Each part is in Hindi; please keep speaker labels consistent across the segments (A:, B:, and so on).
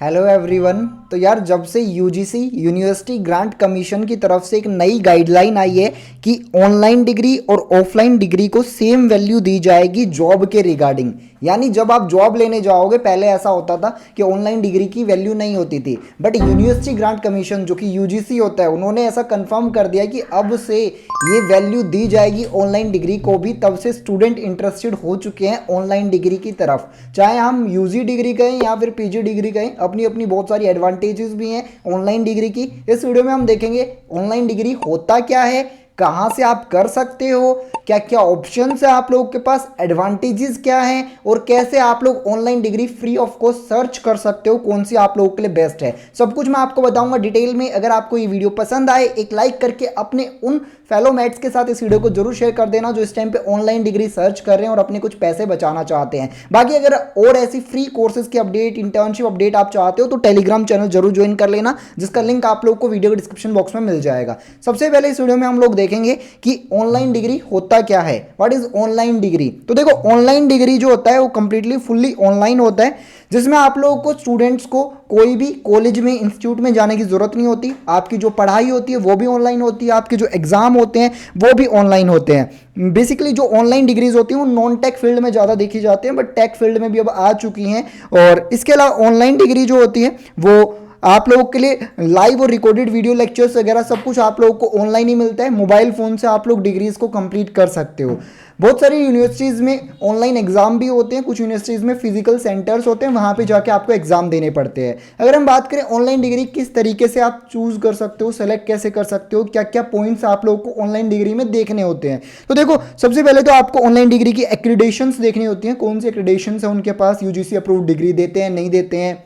A: Hello everyone. तो यार जब से यूजीसी यूनिवर्सिटी ग्रांट कमीशन की तरफ से एक नई गाइडलाइन आई है कि ऑनलाइन डिग्री और ऑफलाइन डिग्री को सेम वैल्यू दी जाएगी जॉब के रिगार्डिंग। यानी जब आप जॉब लेने जाओगे पहले ऐसा होता था कि ऑनलाइन डिग्री की वैल्यू नहीं होती थी, बट यूनिवर्सिटी ग्रांट कमीशन जो कि यूजीसी होता है उन्होंने ऐसा कंफर्म कर दिया कि अब से ये वैल्यू दी जाएगी ऑनलाइन डिग्री को भी। तब से स्टूडेंट इंटरेस्टेड हो चुके हैं ऑनलाइन डिग्री की तरफ, चाहे हम यूजी डिग्री कहें या फिर पीजी डिग्री कहें। अपनी अपनी बहुत सारी एडवांटेजेस भी हैं ऑनलाइन डिग्री की। इस वीडियो में हम देखेंगे ऑनलाइन डिग्री होता क्या है, कहाँ से आप कर सकते हो, क्या क्या ऑप्शंस है आप लोगों के पास, एडवांटेजेस क्या हैं और कैसे आप लोग online degree free of cost search कर सकते हो, कौन सी आप लोगों के लिए बेस्ट है। सब कुछ मैं आपको बताऊंगा डिटेल में। अगर आपको ये वीडियो पसंद आए एक लाइक करके अपने उन फेलो मेट्स के साथ इस वीडियो को जरूर शेयर कर देना जो इस टाइम पे ऑनलाइन डिग्री सर्च कर रहे हैं और अपने कुछ पैसे बचाना चाहते हैं। बाकी अगर और ऐसी फ्री कोर्सेज की अपडेट, इंटर्नशिप अपडेट आप चाहते हो तो टेलीग्राम चैनल जरूर ज्वाइन कर लेना, जिसका लिंक आप लोग को वीडियो के डिस्क्रिप्शन बॉक्स में मिल जाएगा। सबसे पहले इस वीडियो में हम लोग देखेंगे कि ऑनलाइन डिग्री होता क्या है, व्हाट इज ऑनलाइन डिग्री। तो देखो ऑनलाइन डिग्री जो होता है वो कंप्लीटली फुल्ली ऑनलाइन होता है, जिसमें आप लोगों को स्टूडेंट्स को कोई भी कॉलेज में इंस्टीट्यूट में जाने की जरूरत नहीं होती। आपकी जो पढ़ाई होती है वो भी ऑनलाइन होती है, आपके जो एग्जाम होते हैं वो भी ऑनलाइन होते हैं। बेसिकली जो ऑनलाइन डिग्रीज होती हैं वो नॉन टेक फील्ड में ज़्यादा देखी जाती हैं, बट टेक फील्ड में भी अब आ चुकी हैं। और इसके अलावा ऑनलाइन डिग्री जो होती है वो आप लोगों के लिए लाइव और रिकॉर्डेड वीडियो लेक्चर्स वगैरह सब कुछ आप लोगों को ऑनलाइन ही मिलता है। मोबाइल फ़ोन से आप लोग डिग्रीज को कंप्लीट कर सकते हो। बहुत सारी यूनिवर्सिटीज़ में ऑनलाइन एग्जाम भी होते हैं, कुछ यूनिवर्सिटीज़ में फिजिकल सेंटर्स होते हैं, वहाँ पे जाके आपको एग्जाम देने पड़ते हैं। अगर हम बात करें ऑनलाइन डिग्री किस तरीके से आप चूज़ कर सकते हो, सेलेक्ट कैसे कर सकते हो, क्या क्या पॉइंट्स आप लोगों को ऑनलाइन डिग्री में देखने होते हैं, तो देखो सबसे पहले तो आपको ऑनलाइन डिग्री की एक्रीडेशंस देखनी होती हैं। कौन सी एक्रीडेशंस है उनके पास, यूजीसी अप्रूव्ड डिग्री देते हैं नहीं देते हैं,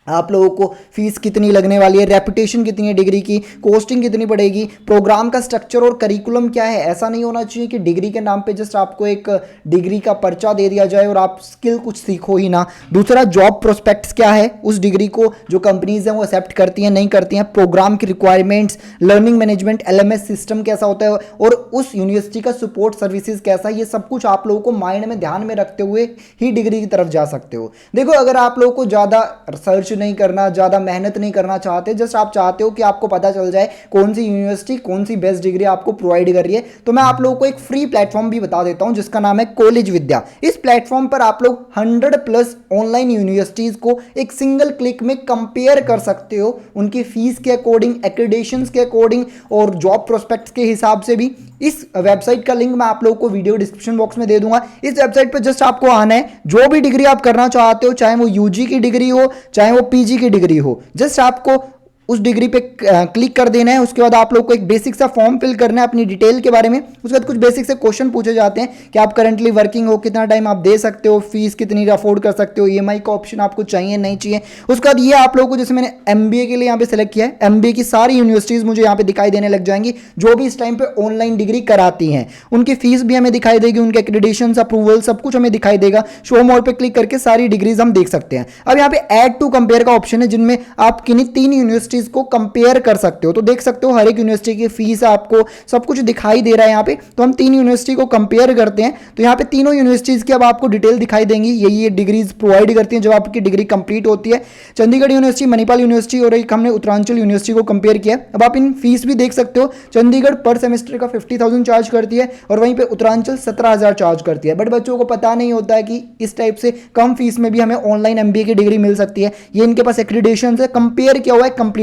A: आप लोगों को फीस कितनी लगने वाली है, रेपुटेशन कितनी है डिग्री की, कॉस्टिंग कितनी पड़ेगी, प्रोग्राम का स्ट्रक्चर और करिकुलम क्या है। ऐसा नहीं होना चाहिए कि डिग्री के नाम पे जस्ट आपको एक डिग्री का पर्चा दे दिया जाए और आप स्किल कुछ सीखो ही ना। दूसरा जॉब प्रोस्पेक्ट्स क्या है, उस डिग्री को जो कंपनीज हैं वो एक्सेप्ट करती हैं नहीं करती हैं, प्रोग्राम की requirements, learning management LMS system कैसा होता है और उस यूनिवर्सिटी का सपोर्ट सर्विसेज कैसा है, ये सब कुछ आप लोगों को माइंड में ध्यान में रखते हुए ही डिग्री की तरफ जा सकते हो। देखो अगर आप लोगों को ज़्यादा रिसर्च नहीं करना, ज्यादा मेहनत नहीं करना चाहते, जस्ट आप चाहते हो कि आपको पता चल जाए कौन सी यूनिवर्सिटी कौन सी बेस्ट डिग्री आपको प्रोवाइड कर रही है, तो मैं आप लोगों को एक फ्री प्लेटफॉर्म भी बता देता हूं जिसका नाम है कॉलेज विद्या। इस प्लेटफॉर्म पर आप लोग 100+ ऑनलाइन यूनिवर्सिटीज को एक सिंगल क्लिक में कंपेयर कर सकते हो, उनकी फीस के अकॉर्डिंग, एक्रेडिटेशंस के अकॉर्डिंग और जॉब प्रोस्पेक्ट्स के हिसाब से भी। इस वेबसाइट का लिंक मैं आप लोगों को वीडियो डिस्क्रिप्शन बॉक्स में दे दूंगा। इस वेबसाइट पर जस्ट आपको आना है, जो भी डिग्री आप करना चाहते हो, चाहे वो यूजी की डिग्री हो चाहे वो पीजी की डिग्री हो, जस्ट आपको उस डिग्री पे क्लिक कर देना है। उसके बाद आप लोग को एक बेसिक सा फॉर्म फिल करना है अपनी डिटेल के बारे में। उसके बाद कुछ बेसिक से क्वेश्चन पूछे जाते हैं कि आप करंटली वर्किंग हो, कितना टाइम आप दे सकते हो, फीस कितनी अफोर्ड कर सकते हो, ईएमआई का ऑप्शन आपको चाहिए नहीं चाहिए। उसके बाद ये आप लोगों को, जैसे मैंने एमबीए के लिए यहाँ पे सेलेक्ट किया है, एमबीए की सारी यूनिवर्सिटीज मुझे यहाँ पे दिखाई देने लग जाएंगी जो भी इस टाइम पे ऑनलाइन डिग्री कराती हैं। उनकी फीस भी हमें दिखाई देगी, उनके एक्रेडिटेशन अप्रूवल सब कुछ हमें दिखाई देगा। शो मोर पे क्लिक करके सारी डिग्रीज हम देख सकते हैं। अब यहाँ पे ऐड टू कंपेयर का ऑप्शन है जिनमें आप किन्हीं 3 यूनिवर्सिटीज को कंपेयर कर सकते हो। तो देख सकते हो हर एक यूनिवर्सिटी की फीस आपको सब कुछ दिखाई दे रहा है यहाँ पे। तो हम 3 यूनिवर्सिटी को कंपेयर करते हैं, तो यहाँ पे तीनों यूनिवर्सिटीज की अब आपको डिटेल दिखाई देंगी। ये डिग्रीज प्रोवाइड करती हैं जब आपकी डिग्री कंप्लीट होती है। चंडीगढ़ यूनिवर्सिटी, मणिपाल यूनिवर्सिटी और एक हमने उत्तरांचल यूनिवर्सिटी को कंपेयर किया। अब आप इन फीस भी देख सकते हो, चंडीगढ़ पर सेमेस्टर का 50,000 चार्ज करती है और वहीं पे उत्तरांचल 17,000 चार्ज करती है। बट बच्चों को पता नहीं होता है कि इस टाइप से कम फीस में भी हमें ऑनलाइन एमबीए की डिग्री मिल सकती है। ये इनके पास एक्रेडिटेशन है, कंपेयर किया हुआ है कंप्लीटली।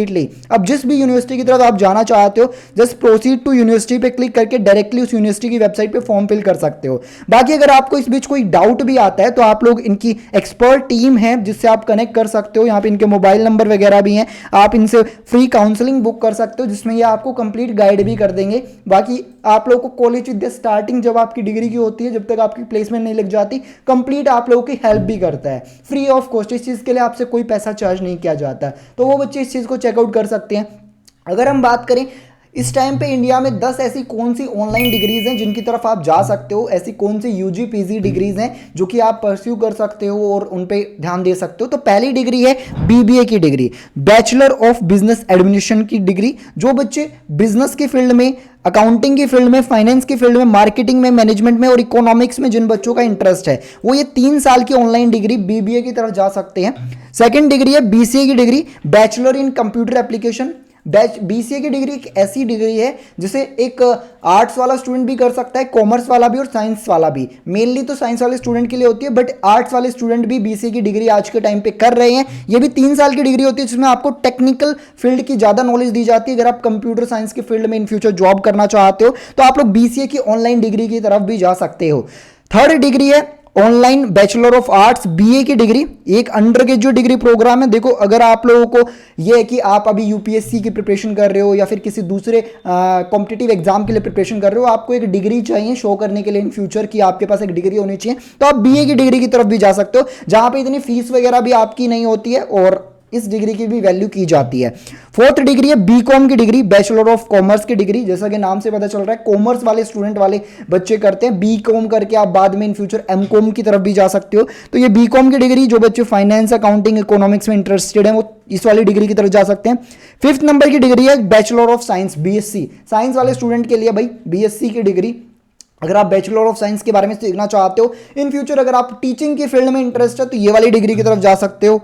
A: अब जिस भी यूनिवर्सिटी की तरफ आप जाना चाहते हो, जस्ट प्रोसीड टू यूनिवर्सिटी पे क्लिक करके डायरेक्टली उस यूनिवर्सिटी की वेबसाइट पे फॉर्म फिल कर सकते हो। बाकी अगर आपको इस बीच कोई डाउट भी आता है तो आप लोग, इनकी एक्सपर्ट टीम है जिससे आप कनेक्ट कर सकते हो। यहाँ पे इनके मोबाइल नंबर वगैरह भी हैं, आप इनसे फ्री काउंसलिंग बुक कर सकते हो जिसमें ये आपको कंप्लीट गाइड भी कर देंगे। बाकी आप लोगों को कॉलेज विद्या स्टार्टिंग जब आपकी डिग्री की होती है, जब तक आपकी प्लेसमेंट नहीं लग जाती, कंप्लीट आप लोगों की हेल्प भी करता है फ्री ऑफ कॉस्ट। इस चीज़ के लिए आपसे कोई पैसा चार्ज नहीं किया जाता, तो वो बच्चे इस चीज़ को चेकआउट कर सकते हैं। अगर हम बात करें इस टाइम पे इंडिया में 10 ऐसी कौन सी ऑनलाइन डिग्रीज हैं जिनकी तरफ आप जा सकते हो, ऐसी कौन सी यूजी पीजी डिग्रीज हैं जो कि आप परस्यू कर सकते हो और उन पे ध्यान दे सकते हो। तो पहली डिग्री है बीबीए की degree, bachelor of business administration की डिग्री। जो बच्चे बिजनेस की फील्ड में, अकाउंटिंग की फील्ड में, फाइनेंस की फील्ड में, मार्केटिंग में, मैनेजमेंट में और इकोनॉमिक्स में जिन बच्चों का इंटरेस्ट है वो ये 3 साल की ऑनलाइन डिग्री बीबीए की तरफ जा सकते हैं। सेकंड डिग्री है बीसीए की degree, bachelor in computer application. BCA की डिग्री एक ऐसी डिग्री है जिसे एक आर्ट्स वाला स्टूडेंट भी कर सकता है, कॉमर्स वाला भी और साइंस वाला भी। मेनली तो साइंस वाले स्टूडेंट के लिए होती है, बट आर्ट्स वाले स्टूडेंट भी बीसीए की डिग्री आज के टाइम पे कर रहे हैं। ये भी 3 साल की डिग्री होती है जिसमें आपको टेक्निकल फील्ड की ज्यादा नॉलेज दी जाती है। अगर आप कंप्यूटर साइंस के फील्ड में इन फ्यूचर जॉब करना चाहते हो तो आप लोग बीसीए की ऑनलाइन डिग्री की तरफ भी जा सकते हो। थर्ड डिग्री है online bachelor of arts BA की डिग्री, एक अंडर ग्रेजुएट डिग्री प्रोग्राम है। देखो अगर आप लोगों को ये है कि आप अभी यूपीएससी की प्रिपरेशन कर रहे हो या फिर किसी दूसरे कॉम्पिटिटिव एग्जाम के लिए प्रिपरेशन कर रहे हो, आपको एक डिग्री चाहिए शो करने के लिए इन फ्यूचर की आपके पास एक डिग्री होनी चाहिए, तो आप बीए की डिग्री की तरफ भी जा सकते हो जहां पे इतनी फीस वगैरह भी आपकी नहीं होती है और इस डिग्री की भी वैल्यू की जाती है। फोर्थ डिग्री है बीकॉम की डिग्री, बैचलर ऑफ कॉमर्स की डिग्री। जैसा कि नाम से पता चल रहा है कॉमर्स वाले स्टूडेंट वाले बच्चे करते हैं, बीकॉम करके आप बाद में इन फ्यूचर एमकॉम की तरफ भी जा सकते हो। तो ये बीकॉम की डिग्री जो बच्चे फाइनेंस, अकाउंटिंग, इकोनॉमिक्स में इंटरेस्टेड हैं वो इस वाली डिग्री की तरफ जा सकते हैं। फिफ्थ नंबर की डिग्री है bachelor of science BSc, science वाले स्टूडेंट के लिए भाई बीएससी की डिग्री। अगर आप बैचलर ऑफ साइंस के बारे में सीखना चाहते हो, इन फ्यूचर अगर आप टीचिंग के फील्ड में इंटरेस्ट है तो ये वाली डिग्री की तरफ जा सकते हो।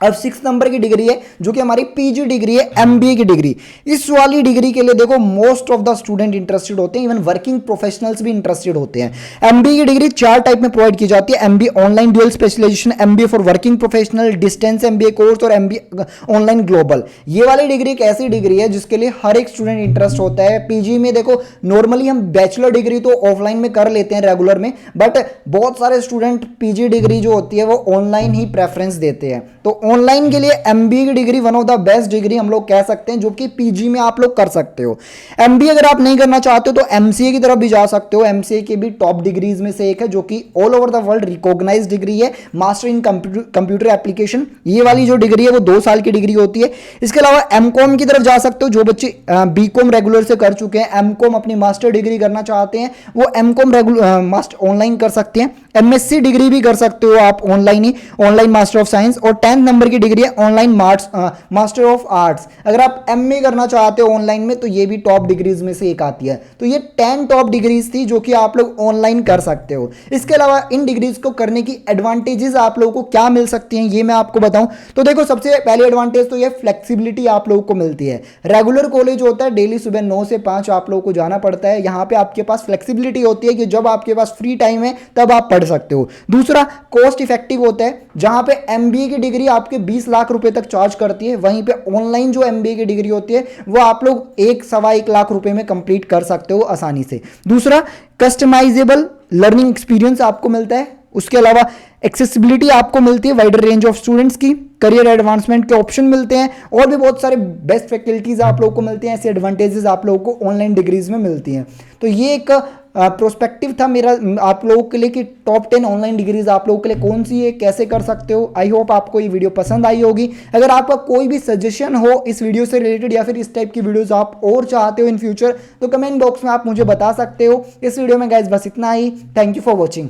A: अब 6 नंबर की डिग्री है जो कि हमारी पीजी डिग्री है, एमबीए की डिग्री। इस वाली डिग्री के लिए देखो most of the student interested होते हैं, इवन वर्किंग प्रोफेशनल्स भी इंटरेस्टेड होते हैं। एमबीए की डिग्री 4 टाइप में प्रोवाइड की जाती है, MBA online dual specialisation, MBA for working professional, distance MBA course और एमबीए ऑनलाइन ग्लोबल। ये वाली डिग्री एक ऐसी डिग्री है जिसके लिए हर एक स्टूडेंट इंटरेस्ट होता है। पीजी में देखो नॉर्मली हम बैचलर डिग्री तो ऑफलाइन में कर लेते हैं रेगुलर में, बट बहुत सारे स्टूडेंट पीजी डिग्री जो होती है वो ऑनलाइन ही प्रेफरेंस देते हैं। तो ऑनलाइन के लिए एमबीए की degree one of the best degree हम लोग कह सकते हैं जो कि पीजी में आप लोग कर सकते हो। एमबीए अगर आप नहीं करना चाहते हो तो एमसीए की तरफ भी जा सकते हो। एमसीए की भी टॉप डिग्रीज में से एक है जो कि all over the world recognised degree है, मास्टर इन कंप्यूटर एप्लीकेशन। ये वाली जो डिग्री है वो 2 साल की डिग्री होती है। इसके अलावा एमकॉम की तरफ जा सकते हो, जो बच्चे बीकॉम रेगुलर से कर चुके हैं, एमकॉम अपनी मास्टर डिग्री करना चाहते हैं वो एमकॉम रेगुलर मास्टर ऑनलाइन कर सकते हैं। एमएससी डिग्री भी कर सकते हो आप online he, online master of science. और 10 नंबर की डिग्री है ऑनलाइन मास्टर ऑफ आर्ट्स। अगर आप एमए करना चाहते हो ऑनलाइन में तो ये भी टॉप डिग्रीज में से एक आती है। तो ये 10 टॉप डिग्रीज थी जो कि आप लोग ऑनलाइन कर सकते हो। इसके अलावा इन डिग्रीज को करने की एडवांटेजेस आप लोगों को क्या मिल सकती हैं ये मैं आपको बताऊं तो देखो सबसे पहले एडवांटेज तो ये फ्लेक्सिबिलिटी आप लोगों को मिलती है। रेगुलर कॉलेज होता है, डेली सुबह 9 से 5 आप लोगों को जाना पड़ता है। यहाँ पे आपके पास फ्लेक्सिबिलिटी होती है कि जब आपके पास फ्री टाइम है तब आप पढ़ सकते हो। दूसरा कॉस्ट इफेक्टिव होता है, जहां पे एमबीए की डिग्री आपके 20 लाख रुपए तक चार्ज करती है, वहीं पे ऑनलाइन जो एमबीए की डिग्री होती है वो आप लोग 1-1.25 लाख रुपए में कंप्लीट कर सकते हो आसानी से। दूसरा कस्टमाइजेबल लर्निंग एक्सपीरियंस आपको मिलता है। उसके अलावा एक्सेसिबिलिटी आपको मिलती है वाइडर रेंज ऑफ स्टूडेंट्स की, करियर एडवांसमेंट के ऑप्शन मिलते हैं और भी बहुत सारे बेस्ट फैकल्टीज आप लोगों को मिलती हैं। ऐसे एडवांटेजेस आप लोगों को ऑनलाइन डिग्रीज में मिलती हैं। तो ये एक प्रोस्पेक्टिव था मेरा आप लोगों के लिए कि टॉप 10 ऑनलाइन डिग्रीज आप लोगों के लिए कौन सी है, कैसे कर सकते हो। आई होप आपको ये वीडियो पसंद आई होगी। अगर आपका कोई भी सजेशन हो इस वीडियो से रिलेटेड या फिर इस टाइप की वीडियोस आप और चाहते हो इन फ्यूचर तो कमेंट बॉक्स में आप मुझे बता सकते हो। इस वीडियो में गाइस बस इतना ही। Thank you for watching.